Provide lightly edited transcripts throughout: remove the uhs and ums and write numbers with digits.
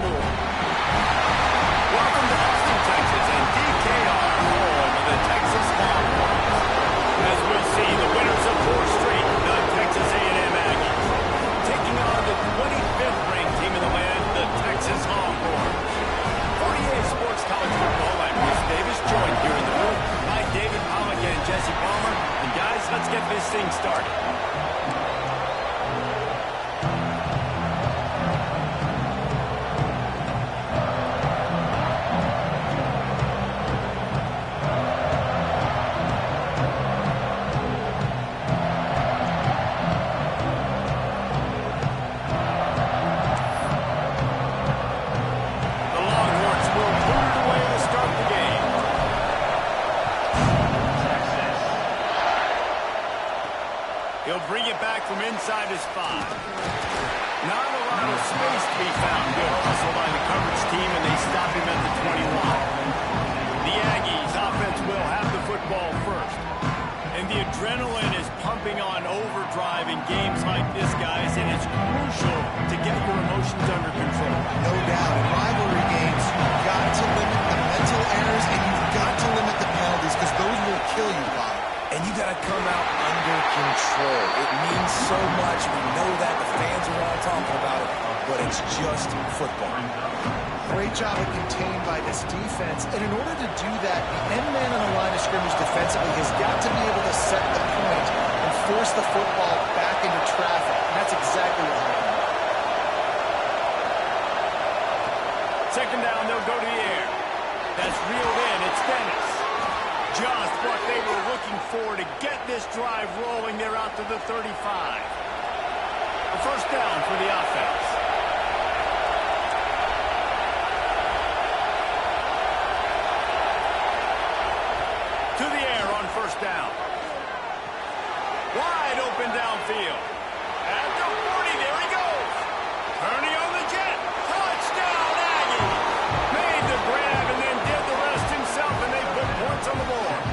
more. Welcome to Austin, Texas, and DKR, home of the Texas Longhorns. As we'll see, the winners of 4 straight, the Texas A&M Aggies, taking on the 25th ranked team in the land, the Texas Longhorns. 48 Sports College Football, I'm Chris Davis, joined here in the booth by David Pollack and Jesse Palmer. And guys, let's get this thing started. He'll bring it back from inside his 5. Not a lot of space to be found. Good hustle by the coverage team, and they stop him at the 21. The Aggies offense will have the football first. And the adrenaline is pumping on overdrive in games like this, guys, and it's crucial to get your emotions under control. No doubt. In rivalry games, you've got to limit the mental errors, and you've got to limit the penalties, because those will kill you, Bob. And you got to come out under control. It means so much. We know that. The fans are all talking about it, but it's just football. Great job of contained by this defense. And in order to do that, the end man on the line of scrimmage defensively has got to be able to set the point and force the football back into traffic. And that's exactly what happened. Second down, they'll go to the air. That's reeled in. It's Dennis. Just what they were looking for to get this drive rolling. They're out to the 35. A first down for the offense. To the air on first down. Wide open downfield. At the 40, there he goes. Turning on the jet. Touchdown, Aggie. Made the grab and then did the rest himself, and they put points on the board.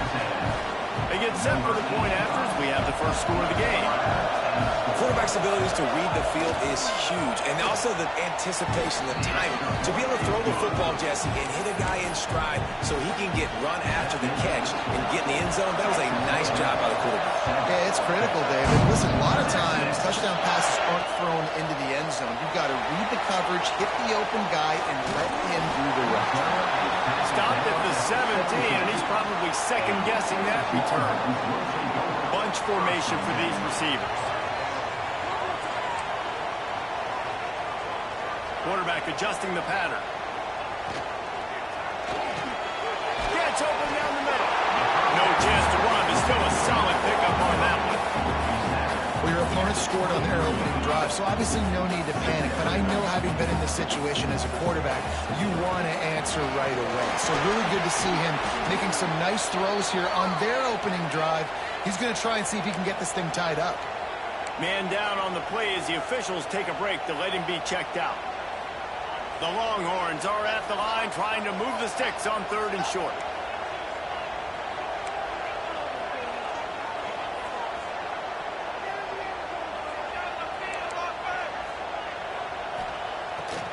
They get set for the point after as we have the first score of the game. The quarterback's abilities to read the field is huge, and also the anticipation, the timing. To be able to throw the football, Jesse, and hit a guy in stride so he can get run after the catch and get in the end zone, that was a nice job by the quarterback. Yeah, it's critical, David. Listen, a lot of times touchdown passes aren't thrown into the end zone. You've got to read the coverage, hit the open guy, and let him do the rest. Stopped at the 17, and he's probably second-guessing that return. Bunch formation for these receivers. Quarterback adjusting the pattern. Gets open down the middle. No chance to run, but still a solid pickup on that one. Well, your opponent scored on their opening drive, so obviously no need to panic. But I know, having been in this situation as a quarterback, you want to answer right away. So really good to see him making some nice throws here on their opening drive. He's going to try and see if he can get this thing tied up. Man down on the play as the officials take a break to let him be checked out. The Longhorns are at the line trying to move the sticks on 3rd and short.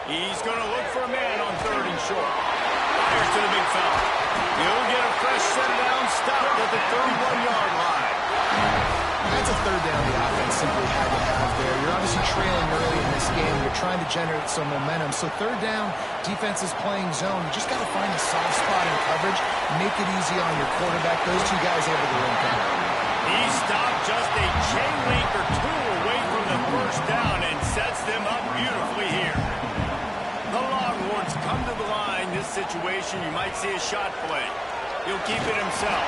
He's going to look for a man on 3rd and short. Fires to the big fella. He'll get a fresh set down, stopped at the 31-yard line. That's a third down the offense simply had to have there. You're obviously trailing early in this game. You're trying to generate some momentum. So third down, defense is playing zone. You just got to find a soft spot in coverage, make it easy on your quarterback. Those two guys able to run down. He stopped just a chain link or 2 away from the first down and sets them up beautifully here. The Longhorns come to the line. This situation, you might see a shot play. He'll keep it himself.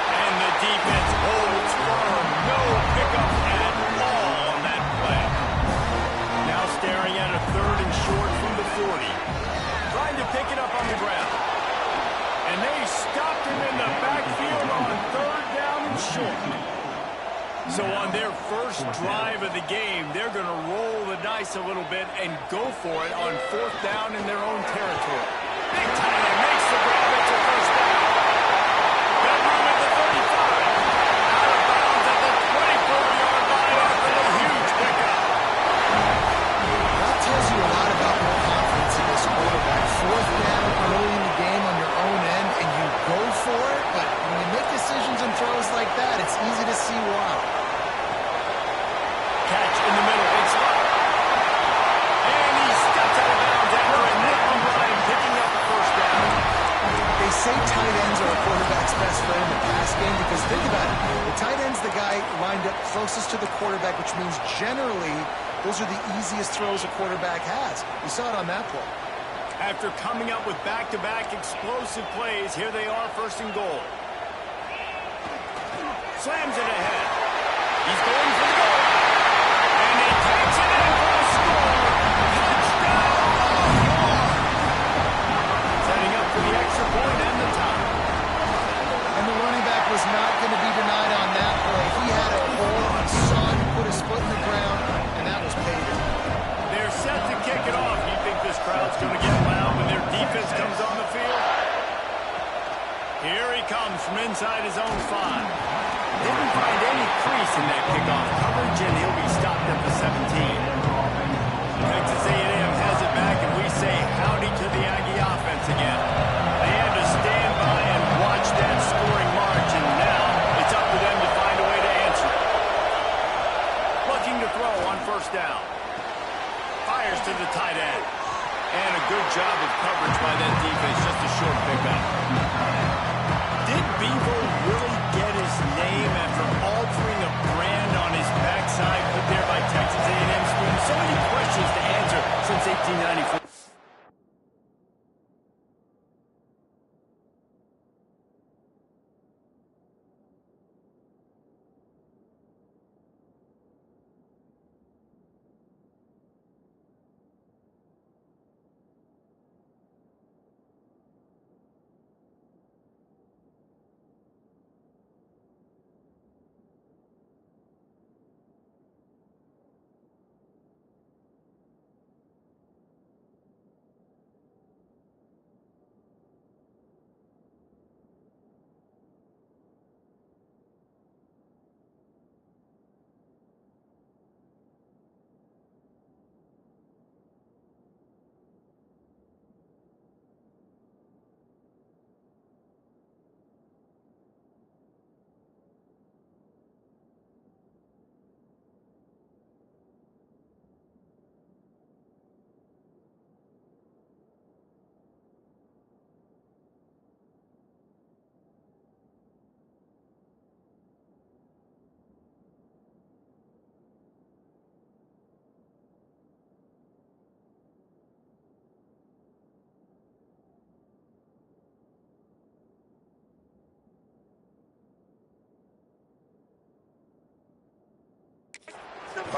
And the defense holds firm. No pickup at all on that play. Now staring at a 3rd and short from the 40. Trying to pick it up on the ground. And they stopped him in the backfield on 3rd down and short. So on their first drive of the game, they're going to roll the dice a little bit and go for it on 4th down in their own territory. Big tight end makes the grab. It's a first down. Got room at the 35. Out of bounds at the 24-yard line after a huge pickup. That tells you a lot about more confidence in this say tight ends are a quarterback's best friend in the pass game because think about it. The tight end's the guy lined up closest to the quarterback, which means generally those are the easiest throws a quarterback has. You saw it on that play. After coming up with back-to-back explosive plays, here they are, first and goal. Slams it ahead. He's going for the goal. And he takes it in for a score. Touchdown, Longhorns! Setting up for the extra point and the tie. And the running back was not going to be denied on that play. He had a hole. He saw him put his foot in the ground, and that was paid. They're set to kick it off. You think this crowd's going to get loud when their defense comes on the field? Here he comes from inside his own 5. Didn't find any crease in that kickoff coverage, and he'll be stopped at the 17. Texas A&M has it back, and we say howdy to the Aggie offense again. They had to stand by and watch that scoring march, and now it's up to them to find a way to answer it. Looking to throw on first down. Fires to the tight end. And a good job of coverage by that defense, just a short pickup. Did Bevo really get his name after altering a brand on his backside put there by Texas A&M students? So many questions to answer since 1894.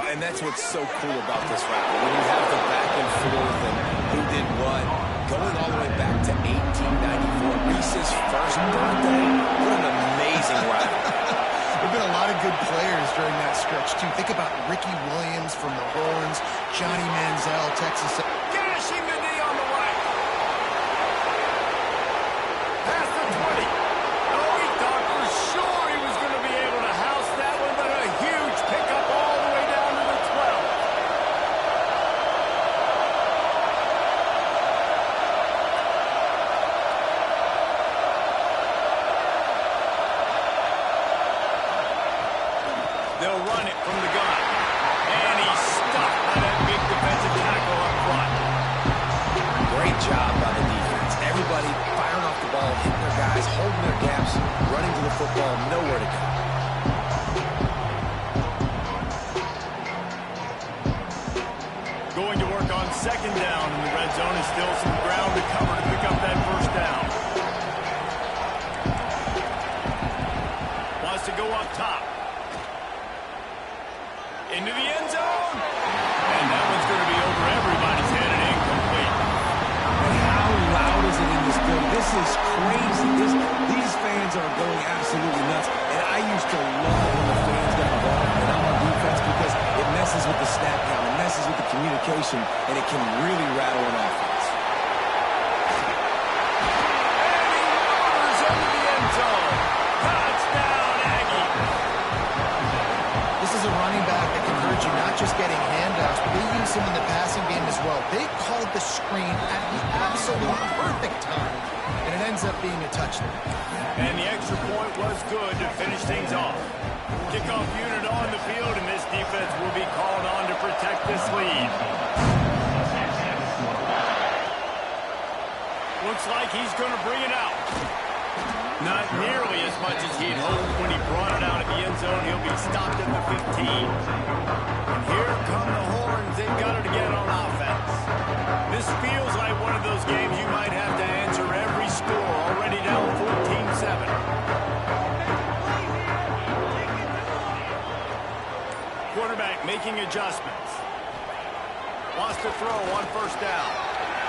And that's what's so cool about this route. When you have the back and forth and who did what, going all the way back to 1894, Reese's first birthday, what an amazing route. There have been a lot of good players during that stretch, too. Think about Ricky Williams from the Horns, Johnny Manziel, Texas. Gashing the knee on the right. Past the 20. Oh, he thought for sure he was going to be able to house that one, but a huge pickup all the way down to the 12. They'll run it from the gun. And he's stopped by that big defensive tackle up front. Great job by the defense. Everybody firing off the ball, hitting their guys, holding their gaps, running to the football, nowhere to go. Going to work on second down, and the red zone is still some ground to cover to pick up that first down. Wants to go up top. Into the end zone. And that one's going to be over everybody's head and incomplete. And how loud is it in this building? This is crazy. These fans are going absolutely nuts. And I used to love when the fans got involved, and I'm on defense because it messes with the snap count, it messes with the communication, and it can really rattle an offense. And he wanders into the end zone. Touchdown, Aggie. This is a running back that can hurt you, not just getting handoffs, but they use him in the passing game as well. They called the screen at the absolute perfect time, and it ends up being a touchdown. And the extra point was good to finish things off. Kickoff unit on the field, and this defense will be called on to protect this lead. Looks like he's going to bring it out. Not nearly as much as he'd hoped when he brought it out of the end zone. He'll be stopped at the 15. And here come the horns. They've got it again on offense. This feels like one of those games you might have to answer every score. Already down 14-7. Quarterback making adjustments. Wants to throw on first down.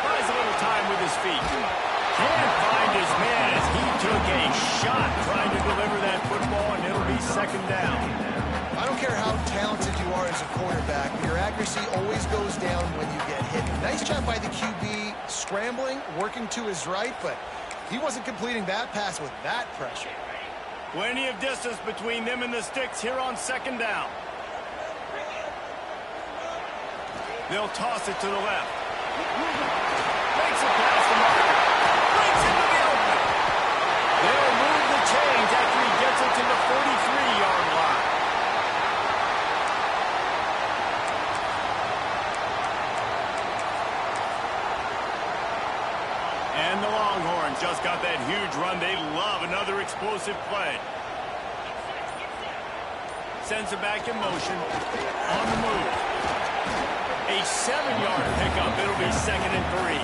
Buys a little time with his feet. Can't find his man as he took a shot trying to deliver that football, and it'll be second down. I don't care how talented you are as a quarterback, but your accuracy always goes down when you get hit. Nice job by the QB scrambling, working to his right, but he wasn't completing that pass with that pressure. Plenty of distance between them and the sticks here on second down. They'll toss it to the left. Makes it past the marker. Brings it to the open. They'll move the chains after he gets it to the 43-yard line. And the Longhorns just got that huge run. They love another explosive play. Sends it back in motion. On the move. A 7-yard pickup. It'll be 2nd and 3.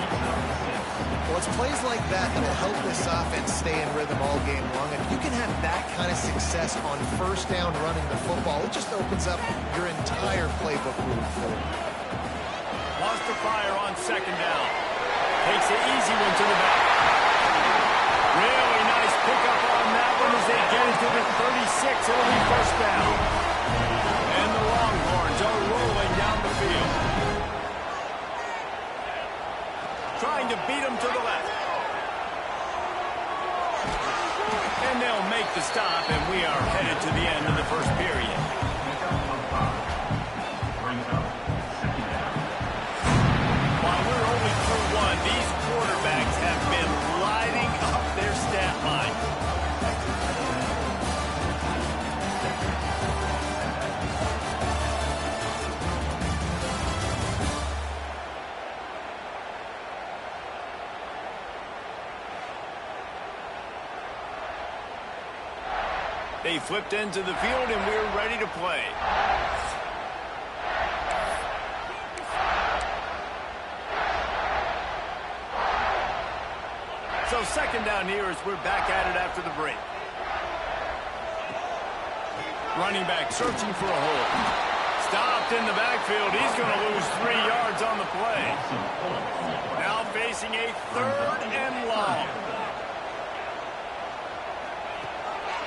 Well, it's plays like that that'll help this offense stay in rhythm all game long. And if you can have that kind of success on first down running the football, it just opens up your entire playbook moving forward. Wants to fire on second down. Takes an easy one to the back. Really nice pickup on that one as they get it to the 36. It'll be first down. And the Longhorns are rolling down the field. Trying to beat them to the left. And they'll make the stop, and we are headed to the end of the first period. While we're only through one, these quarterbacks have been lighting up their stat line. They flipped into the field, and we're ready to play. So second down here as we're back at it after the break. Running back searching for a hole. Stopped in the backfield. He's going to lose 3 yards on the play. Now facing a 3rd and long.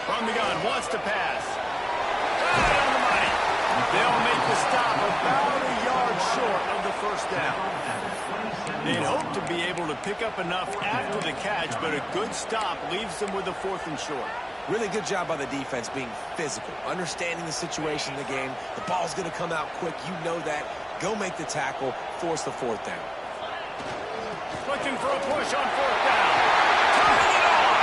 From the gun, wants to pass. Right on the money. They'll make the stop about a yard short of the first down. They'd hope to be able to pick up enough after the catch, but a good stop leaves them with a 4th and short. Really good job by the defense being physical, understanding the situation in the game. The ball's going to come out quick. You know that. Go make the tackle, force the 4th down. Looking for a push on 4th down. Turning it on.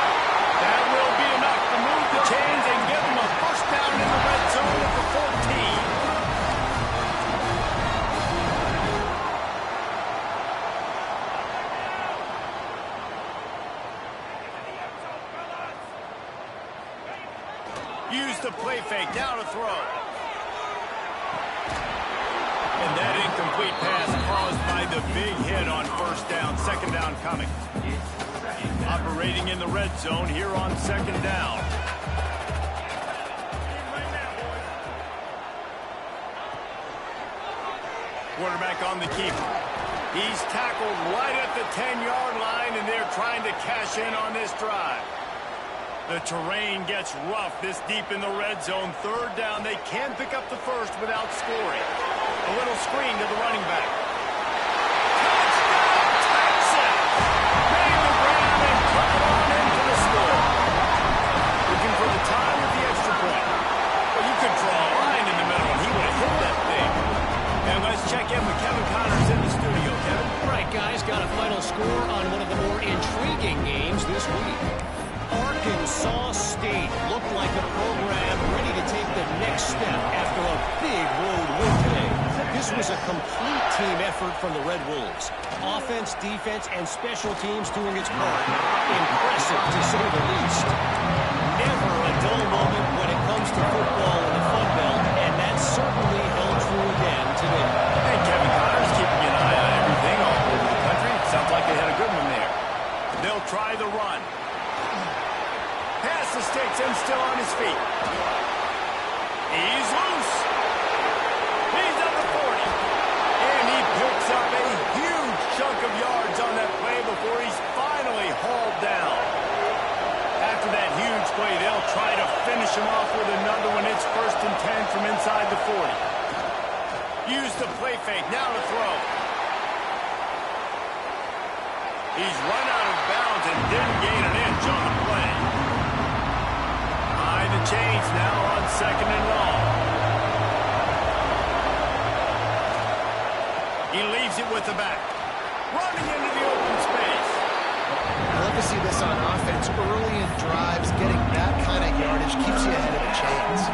That will be enough to move the chains and give them a first down in the red zone at the 14. Use the play fake, now to throw. And that incomplete pass caused by the big hit on first down. Second down coming. Operating in the red zone here on second down. Quarterback on the keeper. He's tackled right at the 10-yard line, and they're trying to cash in on this drive. The terrain gets rough this deep in the red zone. 3rd down. They can pick up the first without scoring. A little screen to the running back. Touchdown, Texas! Made the grab and put it on in for the score. Looking for the tie with the extra point. Well, you could draw a line in the middle, and he would have hit that thing. And let's check in with Kevin Connors in the studio. Kevin? Right, guys. Got a final score on one of the more intriguing games this week. Arkansas State looked like a program ready to take the next step after a big road win today. This This was a complete team effort from the Red Wolves. Offense, defense, and special teams doing its part. Impressive, to say the least. Never a dull moment when it comes to football in the Fun Belt, and that certainly held true again today. And Kevin Connor's keeping an eye on everything all over the country. Sounds like they had a good one there. They'll try the run. Pass the sticks and still on his feet. He's loose. He's on the 40. And he picks up a huge chunk of yards on that play before he's finally hauled down. After that huge play, they'll try to finish him off with another one. It's 1st and 10 from inside the 40. Use the play fake. Now to throw. He's run out of bounds and didn't gain an inch on the play. High the chains now on 2nd and long. He leaves it with the back. Running into the open space. I love to see this on offense. Early in drives, getting that kind of yardage keeps you ahead of the chains.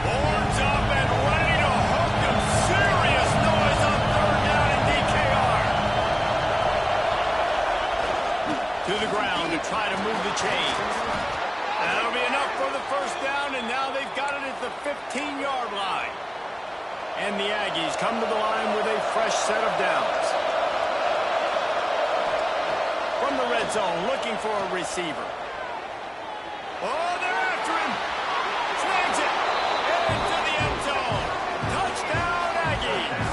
Boards up and ready to hook him. Serious noise on 3rd down and DKR. To the ground to try to move the chains. That'll be enough for the 1st down, and now they've got it at the 15-yard line. And the Aggies come to the line with a fresh set of downs. From the red zone, looking for a receiver. Oh, they're after him. Snags it. Into the end zone. Touchdown, Aggies.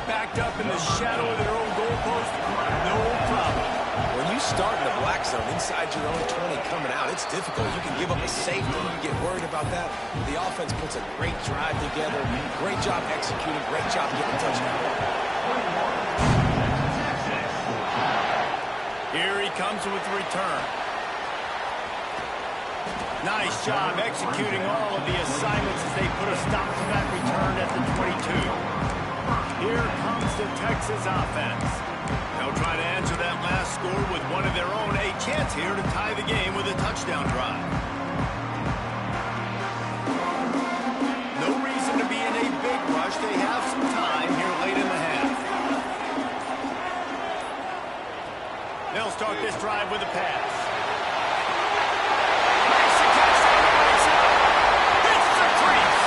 Backed up in the shadow of their own goalpost. No problem. When you start in the black zone inside your own 20 coming out, it's difficult. You can give up a safety. You get worried about that. The offense puts a great drive together. Great job executing. Great job getting a touchdown. Here he comes with the return. Nice job executing all of the assignments as they put a stop to that return at the 22. Here comes the Texas offense. They'll try to answer that last score with one of their own. A chance here to tie the game with a touchdown drive. No reason to be in a big rush. They have some time here late in the half. They'll start this drive with a pass. Makes the catch on the right side. Hits the crease.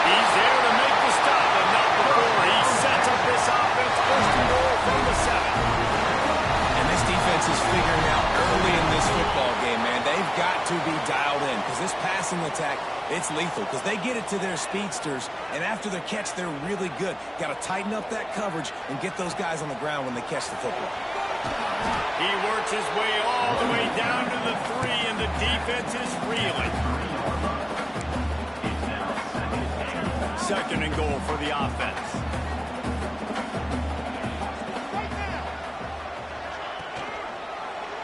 He's there to make the stop, but not before he sets up this offense. 1st and goal from the 7. And this defense is figuring out early in this football game, man. They've got to be dialed in because this passing attack, it's lethal because they get it to their speedsters, and after their catch, they're really good. Got to tighten up that coverage and get those guys on the ground when they catch the football. He works his way all the way down to the 3, and the defense is reeling. 2nd and goal for the offense.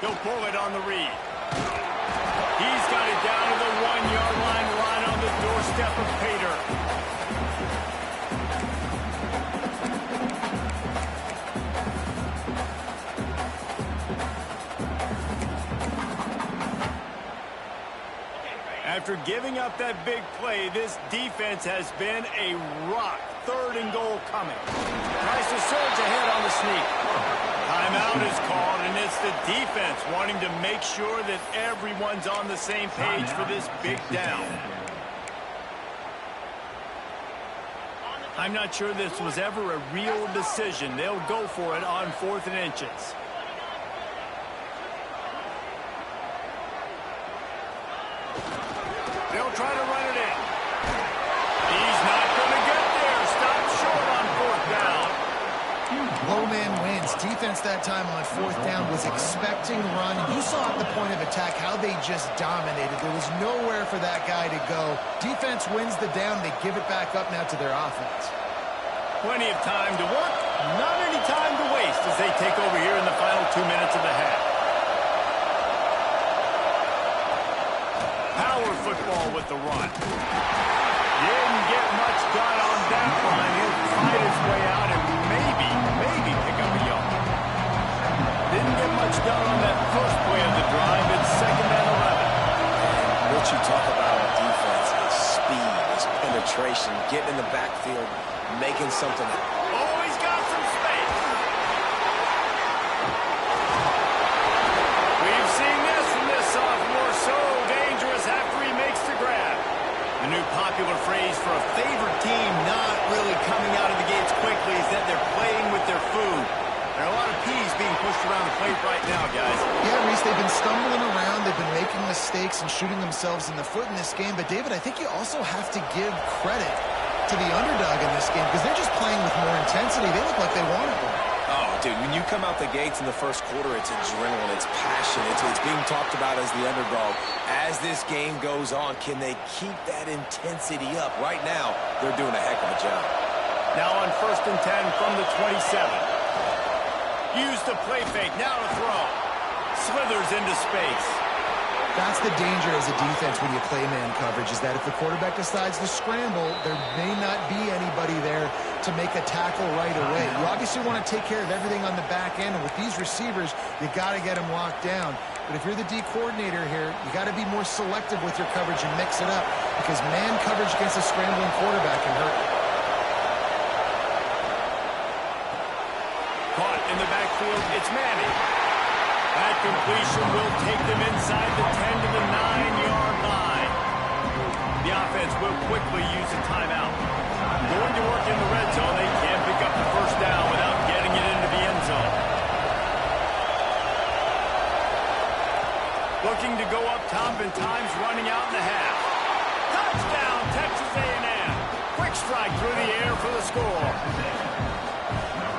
He'll pull it on the read. He's got it down to the 1-yard line, right on the doorstep of Pater. After giving up that big play, this defense has been a rock. 3rd and goal coming. Tries to surge ahead on the sneak. Timeout is called, and it's the defense wanting to make sure that everyone's on the same page for this big down. I'm not sure this was ever a real decision. They'll go for it on 4th and inches. They'll try to run it in. He's not going to get there. Stop short on 4th down. Low man wins. Defense that time on 4th down was expecting run. You saw at the point of attack how they just dominated. There was nowhere for that guy to go. Defense wins the down. They give it back up now to their offense. Plenty of time to work. Not any time to waste as they take over here in the final 2 minutes of the half. Power football with the run. Didn't get much done on that line. He'll fight his way out and maybe pick up a yard. Didn't get much done on that first play of the drive. penetration, getting in the backfield, making something happen. Oh, he's got some space. We've seen this from this sophomore, so dangerous after he makes the grab. The new popular phrase for a favored team not really coming out of the gates quickly is that they're playing with their food. There are a lot of peas being pushed around the plate right now, guys. Yeah, Reese, they've been stumbling around. They've been making mistakes and shooting themselves in the foot in this game. But, David, I think you also have to give credit to the underdog in this game because they're just playing with more intensity. They look like they want it more. Oh, dude, when you come out the gates in the first quarter, it's adrenaline, it's passion, it's being talked about as the underdog. As this game goes on, can they keep that intensity up? Right now, they're doing a heck of a job. Now on 1st and 10 from the 27. Use the play fake, now to throw. Slithers into space. That's the danger as a defense when you play man coverage, is that if the quarterback decides to scramble, there may not be anybody there to make a tackle right away. You obviously want to take care of everything on the back end, and with these receivers, you got to get them locked down. But if you're the D coordinator here, you got to be more selective with your coverage and mix it up, because man coverage against a scrambling quarterback can hurt. Caught in the backfield, it's Manning. That completion will take them inside the 10 to the 9-yard line. The offense will quickly use a timeout. Going to work in the red zone. They can't pick up the first down without getting it into the end zone. Looking to go up top, and time's running out in the half. Touchdown, Texas A&M. Quick strike through the air for the score.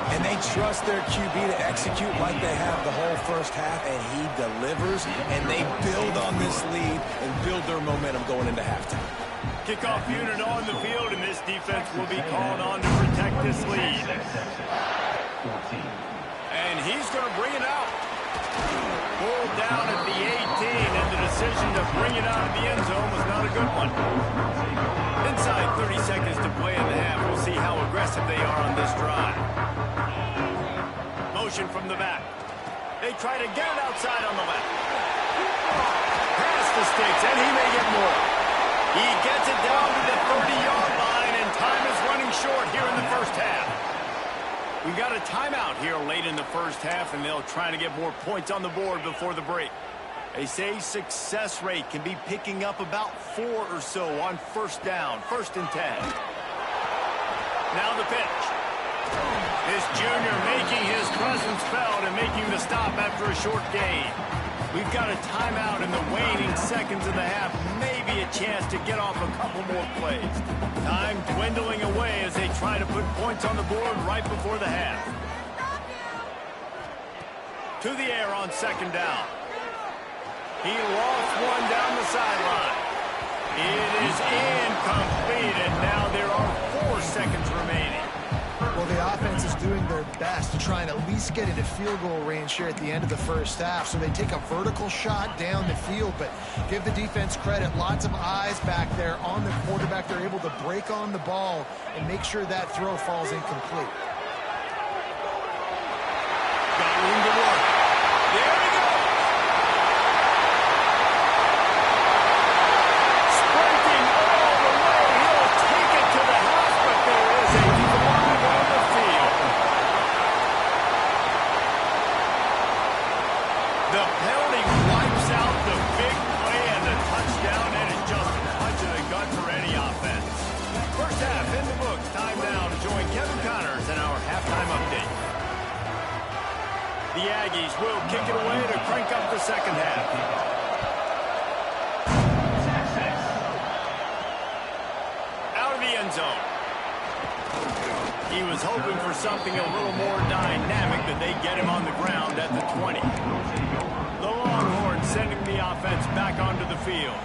And they trust their QB to execute like they have the whole first half, and he delivers, and they build on this lead and build their momentum going into halftime. Kickoff unit on the field, and this defense will be called on to protect this lead. And he's going to bring it out. Pulled down at the 18, and the decision to bring it out of the end zone was not a good one. Inside 30 seconds to play in the half. We'll see how aggressive they are on this drive. Motion from the back. They try to get it outside on the left. Pass the sticks, and he may get more. He gets it down to the 30-yard line, and time is running short here in the first half. We've got a timeout here late in the first half, and they'll try to get more points on the board before the break. They say success rate can be picking up about 4 or so on first down, 1st and 10. Now the pitch. This junior making his presence felt and making the stop after a short gain. We've got a timeout in the waning seconds of the half. Maybe a chance to get off a couple more plays. Time dwindling away as they try to put points on the board right before the half. To the air on 2nd down. He lost one down the sideline. It is incomplete, and now there are 4 seconds remaining. Well, the offense is doing their best to try and at least get into field goal range here at the end of the first half. So they take a vertical shot down the field, but give the defense credit. Lots of eyes back there on the quarterback. They're able to break on the ball and make sure that throw falls incomplete. Got room to work. There he goes. Sprinting all the way. He'll take it to the house, but there is a flag on the field. The penalty wipes out the big play and the touchdown, and it's just a punch in the gut for any offense. First half in the books. Time now to join Kevin Connors in our halftime update. The Aggies will kick it away to crank up the second half. Out of the end zone. He was hoping for something a little more dynamic, but they get him on the ground at the 20. The Longhorns sending the offense back onto the field.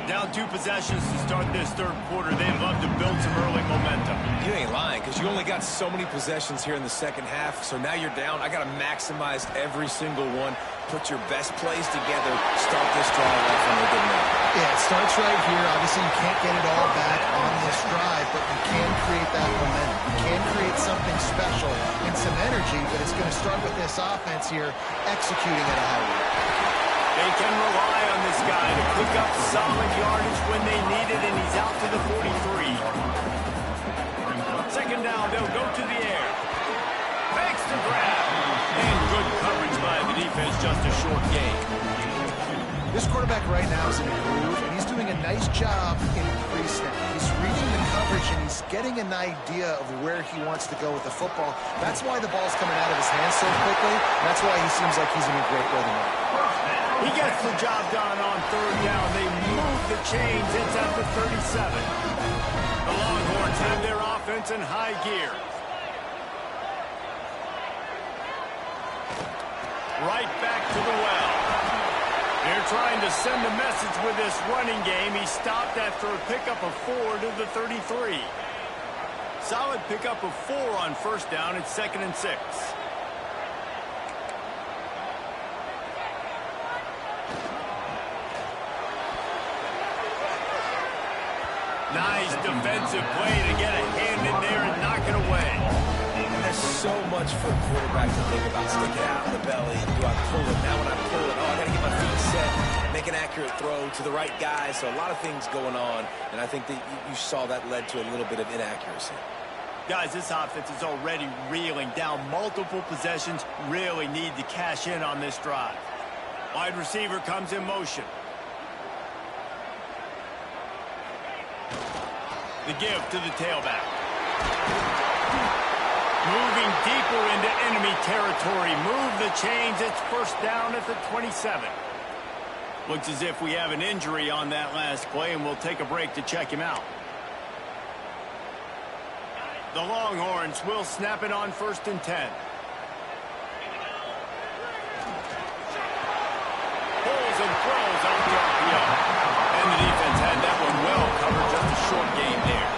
Down 2 possessions to start this third quarter. They'd love to build some early momentum. You ain't lying, because you only got so many possessions here in the second half, so now you're down. I got to maximize every single one, put your best plays together, start this drive off on a good note. Yeah, it starts right here. Obviously, you can't get it all back on this drive, but you can create that momentum. You can create something special and some energy, but it's going to start with this offense here executing at a high rate. They can rely on this guy to pick up solid yardage when they need it, and he's out to the 43. Second down, they'll go to the air. Fakes the grab. And good coverage by the defense, just a short gain. This quarterback right now is in a groove, and he's doing a nice job in pre-snap. He's reading the coverage, and he's getting an idea of where he wants to go with the football. That's why the ball's coming out of his hands so quickly, and that's why he seems like he's in a great rhythm right now. He gets the job done on third down. They move the chains. It's at the 37. The Longhorns have their offense in high gear. Right back to the well. They're trying to send a message with this running game. He stopped after a pickup of 4 to the 33. Solid pickup of 4 on first down. It's 2nd and 6. Nice defensive play to get a hand in there and knock it away. And there's so much for a quarterback to think about. Sticking out in the belly. Do I pull it? Now when I pull it, I got to get my feet set. Make an accurate throw to the right guy. So a lot of things going on. And I think that you saw that led to a little bit of inaccuracy. Guys, this offense is already reeling down multiple possessions. Really need to cash in on this drive. Wide receiver comes in motion. The give to the tailback. Moving deeper into enemy territory. Move the chains. It's first down at the 27. Looks as if we have an injury on that last play, and we'll take a break to check him out. The Longhorns will snap it on 1st and 10. Pulls and throws on the RPO. And the defense had that one well covered. Just a short game there.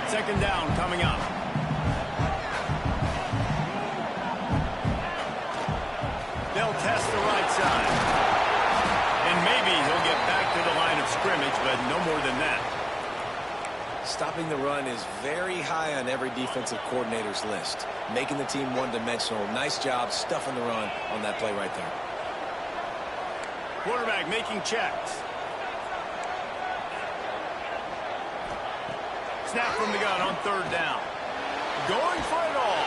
Second down coming up. They'll test the right side. And maybe he'll get back to the line of scrimmage, but no more than that. Stopping the run is very high on every defensive coordinator's list. Making the team one-dimensional. Nice job stuffing the run on that play right there. Quarterback making checks. Snap from the gun on third down. Going for it all.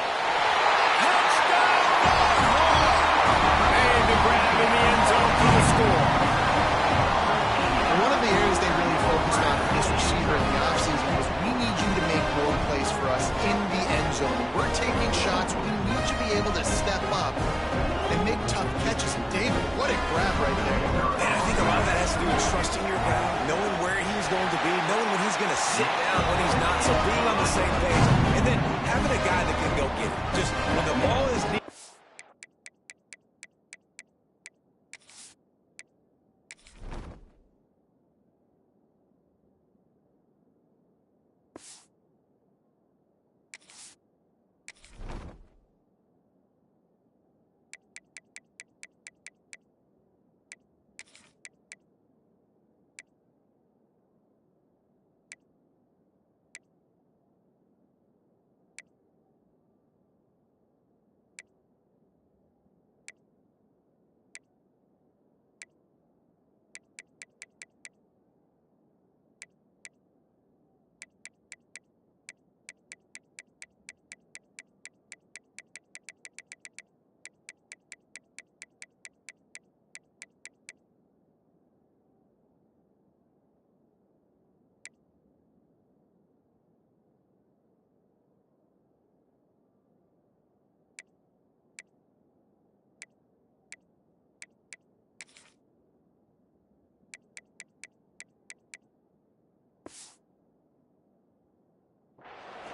Touchdown! And the grab in the end zone for the score. One of the areas they really focused on for this receiver in the offseason was we need you to make more plays for us in the end zone. We're taking shots. We need you to be able to step up and make tough catches. And David, what a grab right there. And I think a lot of that has to do with trusting your guy, knowing where he's going to be, knowing when he's going to sit down, when he's not, so being on the same page, and then having a guy that can go get it. Just when the ball is needed.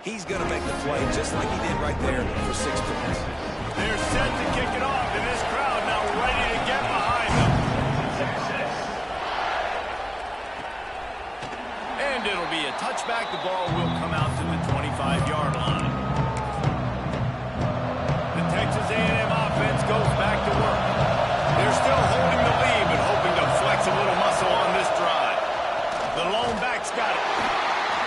He's going to make the play just like he did right there for 6 points. They're set to kick it off, and this crowd now ready to get behind them. And it'll be a touchback. The ball will come out to the 25-yard line. The Texas A&M offense goes back to work. They're still holding the lead, but hoping to flex a little muscle on this drive. The lone back's got it.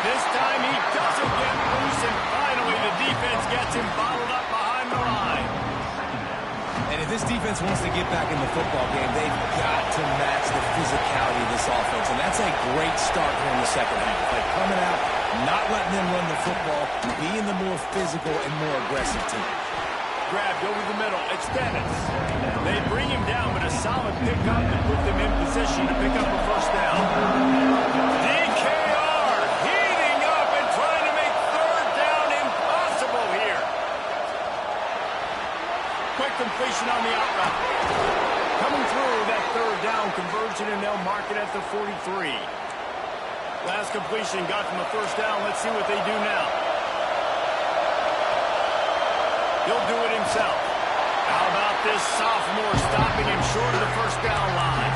This time he doesn't get loose, and finally the defense gets him bottled up behind the line. And if this defense wants to get back in the football game, they've got to match the physicality of this offense. And that's a great start here in the second half. Like coming out, not letting them run the football, being the more physical and more aggressive team. Grabbed over the middle. It's Dennis. They bring him down, but a solid pickup to put them in position to pick up a first down. DKR heating up and trying to make third down impossible here. Quick completion on the out route. Coming through that third down conversion, and they'll mark it at the 43. Last completion got them a first down. Let's see what they do now. He'll do it himself. How about this sophomore stopping him short of the first down line?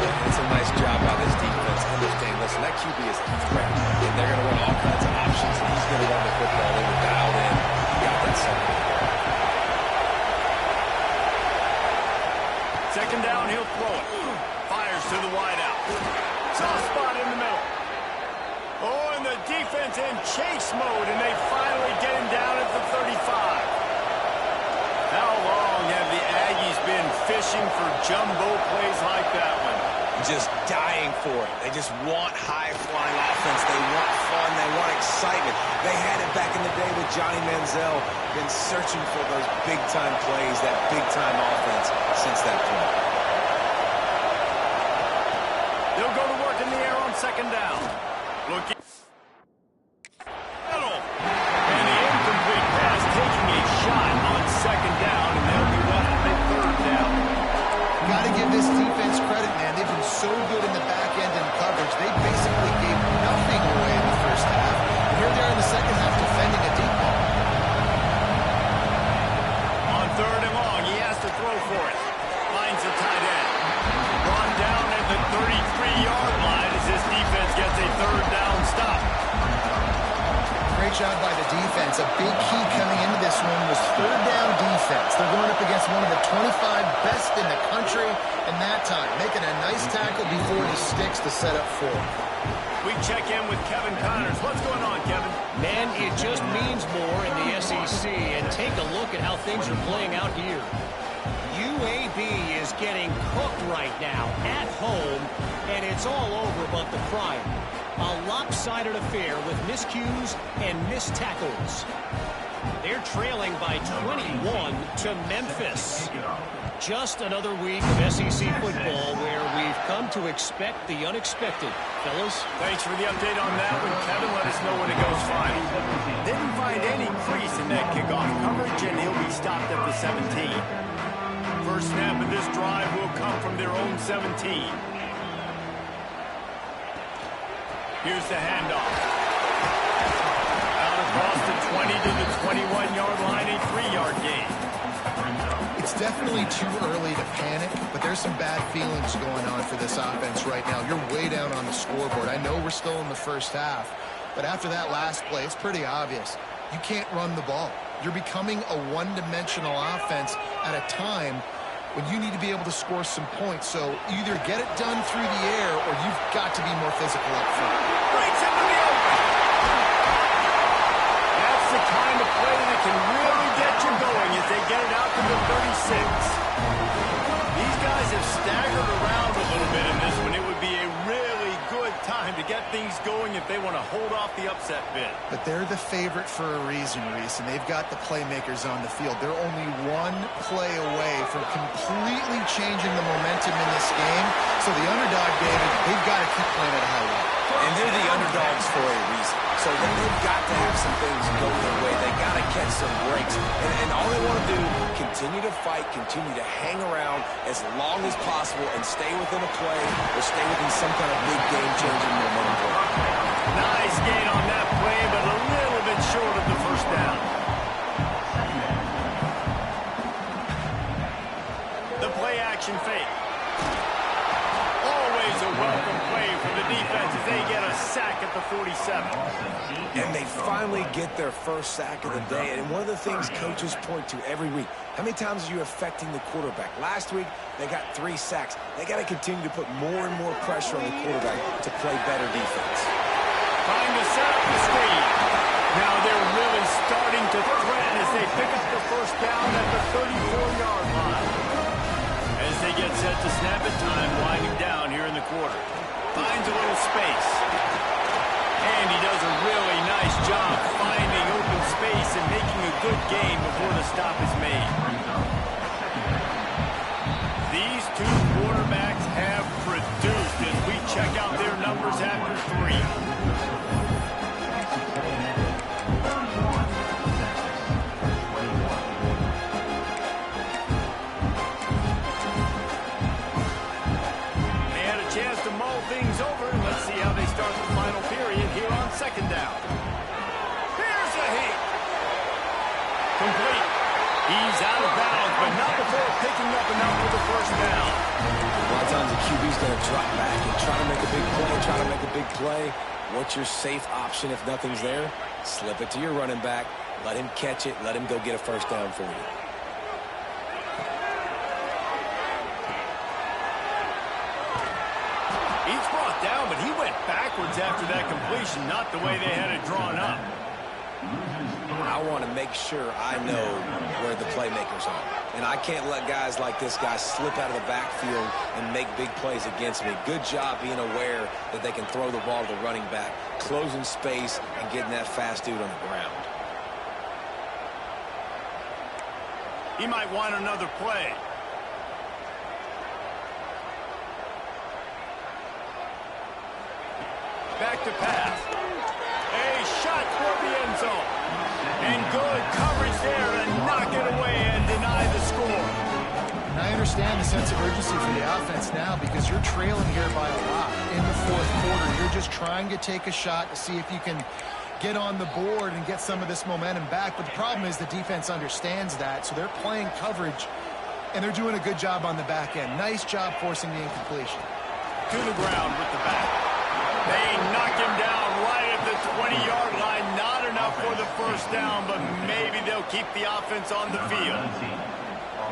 Yeah, it's a nice job by this defense. Understand, listen, that QB is a threat, and they're going to run all kinds of options, and he's going to run the football. They were dialed in. He got that second. Second down, he'll throw it. Fires to the wideout. Soft spot in the middle. Oh, and the defense in chase mode, and they finally get him down at the 35. How long have the Aggies been fishing for jumbo plays like that one? Just dying for it. They just want high-flying offense. They want fun. They want excitement. They had it back in the day with Johnny Manziel. Been searching for those big-time plays, that big-time offense since that point. They'll go to work in the air on second down. Looking. And the incomplete pass taking a shot on second down, and they'll be left with third down. Got to give this defense credit, man. They've been so good in the back end and coverage. They basically gave nothing away in the first half. And here they are in the second half defending a deep ball. On third and long, he has to throw for it. Finds the tight end. Brought down at the 33-yard line as this defense gets a third down stop. Great job by the defense. A big key coming into this one was third down defense. They're going up against one of the 25 best in the country in that time, making a nice tackle before the sticks to set up four. We check in with Kevin Connors. What's going on, Kevin? Man, it just means more in the SEC, and take a look at how things are playing out here. UAB is getting cooked right now at home, and it's all over but the prime. A lopsided affair with miscues and missed tackles. They're trailing by 21 to Memphis. Just another week of SEC football where we've come to expect the unexpected. Fellas? Thanks for the update on that one, Kevin. Let us know when it goes fine. Didn't find any crease in that kickoff coverage, and he'll be stopped at the 17. First snap of this drive will come from their own 17. Here's the handoff. Out across the 20 to the 21-yard line, a 3-yard gain. It's definitely too early to panic, but there's some bad feelings going on for this offense right now. You're way down on the scoreboard. I know we're still in the first half, but after that last play, it's pretty obvious. You can't run the ball. You're becoming a one-dimensional offense at a time when you need to be able to score some points. So either get it done through the air or you've got to be more physical up front. Breaks into the open. That's the kind of play that can really get you going as they get it out to the 36. These guys have staggered around a little bit in this one. It would be a really good time to get things going if they want to hold off the upset bid. But they're the favorite for a reason, Reese, and they've got the playmakers on the field. They're only one play away from completely changing the momentum in this game. So the underdog, David, they've got to keep playing at a high level. And they're the underdogs for a reason. So they've got to have some things go their way. They got to catch some breaks. And all they want to do, continue to fight, continue to hang around as long as possible and stay within a play or stay within some kind of big game-changing momentum. Nice gain on that play, but a little bit short of the first down. The play action fake. Always a welcome play for the defense as they get a sack at the 47. And they finally get their first sack of the day. And one of the things coaches point to every week, how many times are you affecting the quarterback? Last week, they got 3 sacks. They got to continue to put more and more pressure on the quarterback to play better defense. Trying to set up the screen. Now they're really starting to threaten as they pick up the first down at the 34-yard line. As they get set to snap it, time winding down here in the quarter. Finds a little space. And he does a really nice job finding open space and making a good gain before the stop is made. These two quarterbacks have produced as we check out their numbers after 3. Things over, and let's see how they start the final period here on second down. Here's a hit. Complete. He's out of bounds, but not before picking up enough for the first down. A lot of times the QB's going to drop back and try to make a big play, What's your safe option if nothing's there? Slip it to your running back. Let him catch it. Let him go get a first down for you. He's brought down, but he went backwards after that completion, not the way they had it drawn up. I want to make sure I know where the playmakers are. And I can't let guys like this guy slip out of the backfield and make big plays against me. Good job being aware that they can throw the ball to the running back, closing space, and getting that fast dude on the ground. He might want another play. Back to pass. A shot toward the end zone. And good coverage there to knock it away and deny the score. And I understand the sense of urgency for the offense now because you're trailing here by a lot in the fourth quarter. You're just trying to take a shot to see if you can get on the board and get some of this momentum back. But the problem is the defense understands that, so they're playing coverage, and they're doing a good job on the back end. Nice job forcing the incompletion. To the ground with the back. They knock him down right at the 20-yard line. Not enough for the first down, but maybe they'll keep the offense on the field.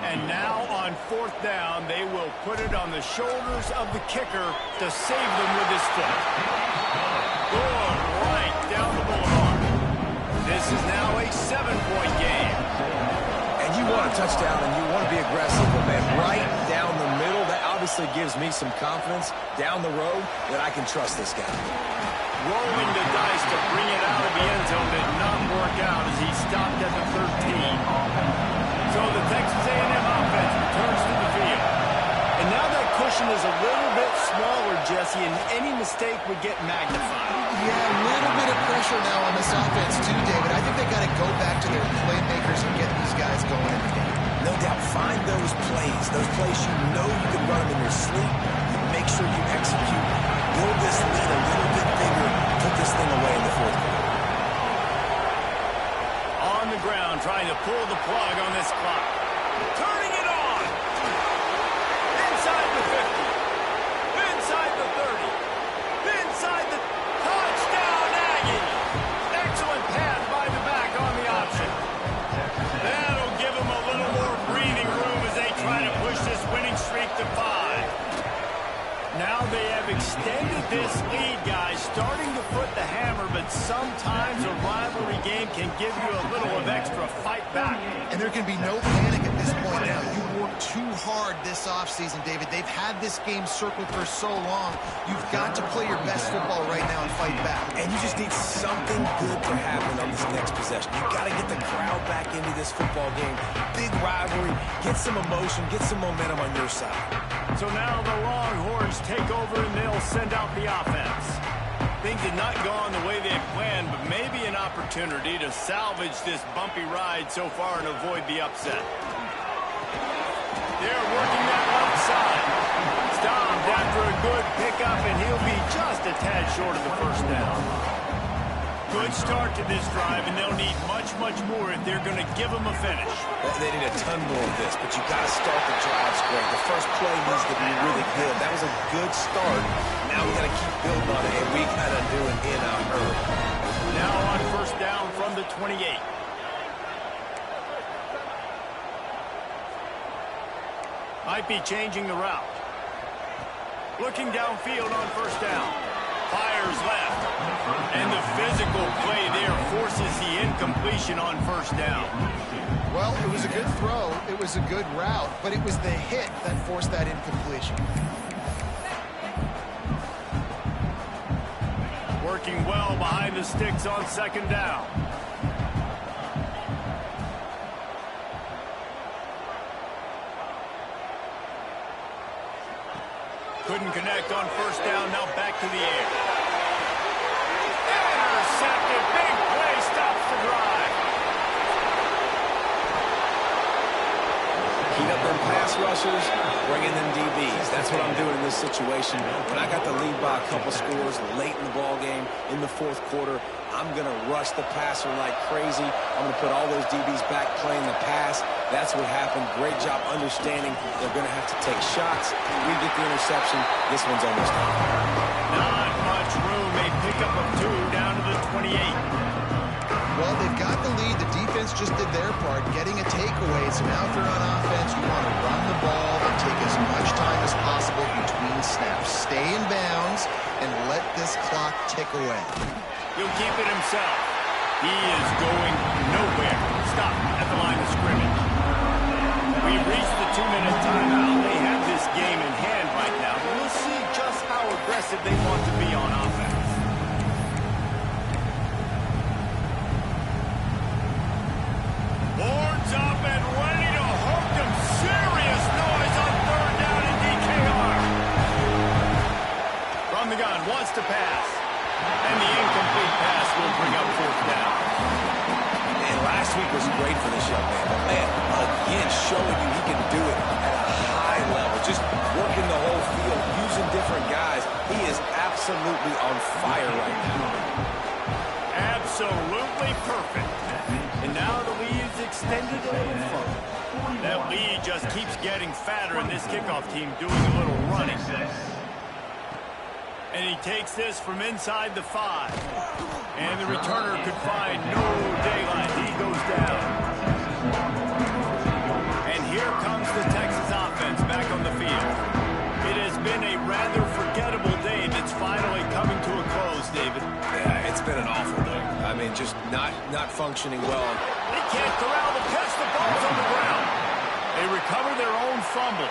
And now on fourth down, they will put it on the shoulders of the kicker to save them with his foot. Good right down the boulevard. This is now a 7-point game. And you want a touchdown and you want to be aggressive, but man, right down the middle, that obviously gives me some confidence down the road that I can trust this guy. Rolling the dice to bring it out of the end zone did not work out as he stopped at the 13. So the Texas A&M offense returns to the field. And now that cushion is a little bit smaller, Jesse, and any mistake would get magnified. Yeah, a little bit of pressure now on this offense too, David. I think they got to go back to their playmakers and get these guys going in the game. No doubt, find those plays you know you can run them in your sleep. You make sure you execute. Build this lead a little bit bigger. Put this thing away in the fourth quarter. On the ground, trying to pull the plug on this clock. Turning it on. Inside the 50. Inside the 30. Inside the touchdown, Aggie. Excellent pass by the back on the option. That'll give them a little more breathing room as they try to push this winning streak to 5. Now they have extended this lead, guys, starting to put the hammer, but sometimes a rivalry game can give you a little of extra fight back. And there can be no panic at this point now. You worked too hard this offseason, David. They've had this game circled for so long. You've got to play your best football right now and fight back. And you just need something good to happen on this next possession. You've got to get the crowd back into this football game. Big rivalry. Get some emotion. Get some momentum on your side. So now the Longhorns take over and they'll send out the offense. Things had not gone the way they had planned, but maybe an opportunity to salvage this bumpy ride so far and avoid the upset. They're working that left side. Stopped after a good pickup, and he'll be just a tad short of the first down. Good start to this drive, and they'll need much, much more if they're going to give them a finish. They need a ton more of this, but you got to start the drives great. The first play needs to be really good. That was a good start. Now we got to keep building on it, and we got to do it in a hurry. Now on first down from the 28. Might be changing the route. Looking downfield on first down. Fires left. And situation on first down. Well, it was a good throw. It was a good route, but it was the hit that forced that incompletion. Working well behind the sticks on second down. Couldn't connect on first down. Now back to the air. Intercepted. Big play. Stops the drive. Heat up them pass rushers, bring in them DBs. That's what I'm doing in this situation. When I got the lead by a couple scores late in the ball game, in the fourth quarter, I'm going to rush the passer like crazy. I'm going to put all those DBs back playing the pass. That's what happened. Great job understanding they're going to have to take shots. We get the interception. This one's almost done. Not much room. A pickup of 2 down to the 28. Well, they've got the lead. The defense just did their part, getting a takeaway. So now if you're on offense, you want to run the ball and take as much time as possible between snaps. Stay in bounds and let this clock tick away. He'll keep it himself. He is going nowhere. Stop at the line of scrimmage. We've reached the 2-minute timeout. They have this game in hand right now. We'll see just how aggressive they want to be on offense. Boards up and ready to hook them. Serious noise on third down in DKR. From the gun, wants to pass. And the incomplete pass will bring up fourth down. Man, last week was great for this young man. But man, again, showing you he can do it at a high level. Just working the whole field, using different guys. He is absolutely on fire right now. Absolutely perfect. And now the lead's extended a little further. That lead just keeps getting fatter, and this kickoff team doing a little running. And he takes this from inside the 5. And the returner could find no daylight. He goes down. And here comes the Texas offense back on the field. It has been a rather forgettable day that's finally coming to a close, David. Yeah, it's been an awful day. I mean, just not functioning well. They can't corral the catch. The ball's on the ground. They recover their own fumble.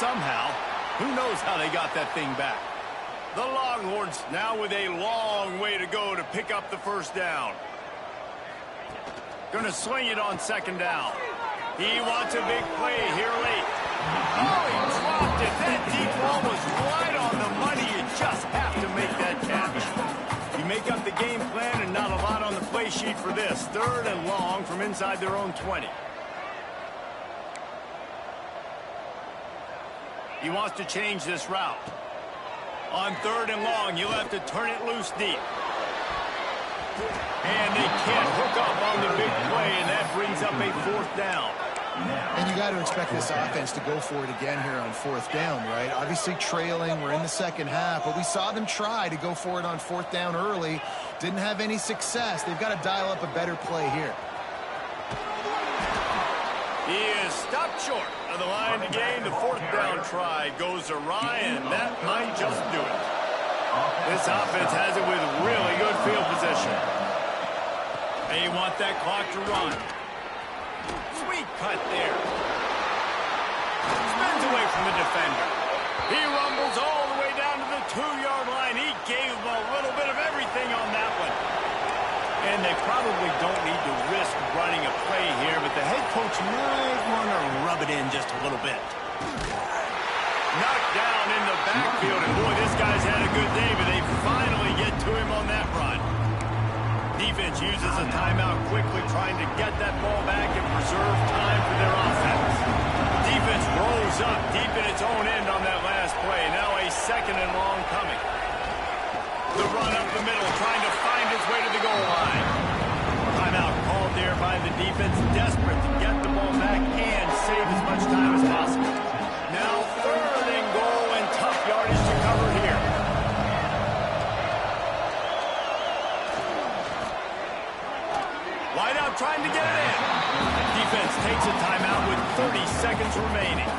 Somehow, who knows how they got that thing back. The Longhorns now with a long way to go to pick up the first down. Going to swing it on second down. He wants a big play here late. Oh, he dropped it. That deep ball was right on the money. You just have to make that catch. You make up the game plan and not a lot on the play sheet for this. Third and long from inside their own 20. He wants to change this route. On third and long, you'll have to turn it loose deep. And they can't hook up on the big play, and that brings up a fourth down. And you got to expect this offense to go for it again here on fourth down, right? Obviously trailing, we're in the second half, but we saw them try to go for it on fourth down early. Didn't have any success. They've got to dial up a better play here. He is stopped short of the line to gain. The fourth down try goes awry, and that might just do it. This offense has it with really good field position. They want that clock to run. Sweet cut there. Spins away from the defender. He rumbles all the way down to the 2-yard line. He gave him a little bit of everything on that one. And they probably don't need to risk running a play here, but the head coach might want to rub it in just a little bit. Knocked down in the backfield, and boy, this guy's had a good day, but they finally get to him on that run. Defense uses a timeout quickly, trying to get that ball back and preserve time for their offense. Defense rolls up deep in its own end on that last play. Now a second and long coming. The run up the middle, trying to find its way to the goal line. Timeout called there by the defense, desperate to get the ball back and save as much time as possible. Now third and goal and tough yardage to cover here. Wide out trying to get it in. Defense takes a timeout with 30 seconds remaining.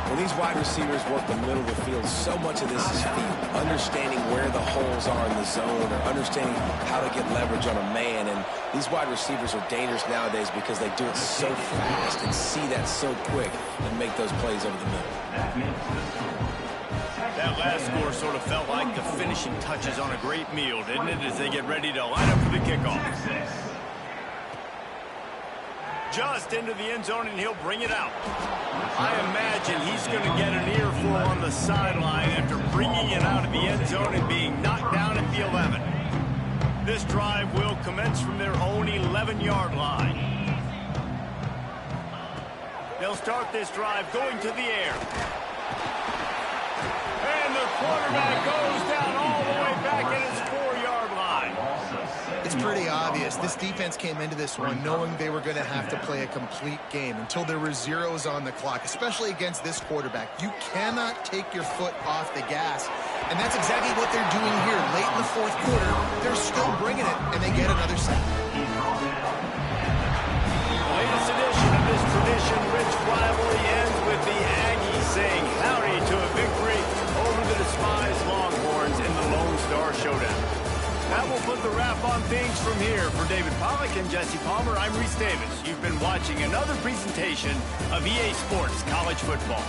When these wide receivers work the middle of the field, so much of this is feet, understanding where the holes are in the zone or understanding how to get leverage on a man. And these wide receivers are dangerous nowadays because they do it so fast and see that so quick and make those plays over the middle. That last score sort of felt like the finishing touches on a great meal, didn't it, as they get ready to line up for the kickoff. Just into the end zone, and he'll bring it out. I imagine he's going to get an earful on the sideline after bringing it out of the end zone and being knocked down at the 11. This drive will commence from their own 11-yard line. They'll start this drive going to the air. And the quarterback goes down all the way back at his 4-yard line. It's pretty obvious. This defense came into this one knowing they were going to have to play a complete game until there were zeros on the clock, especially against this quarterback. You cannot take your foot off the gas, and that's exactly what they're doing here. Late in the fourth quarter, they're still bringing it, and they get another sack. The latest edition of this tradition-rich rivalry ends with the Aggies saying howdy to a victory over the despised Longhorns in the Lone Star Showdown. That will put the wrap on things from here. For David Pollack and Jesse Palmer, I'm Reese Davis. You've been watching another presentation of EA Sports College Football.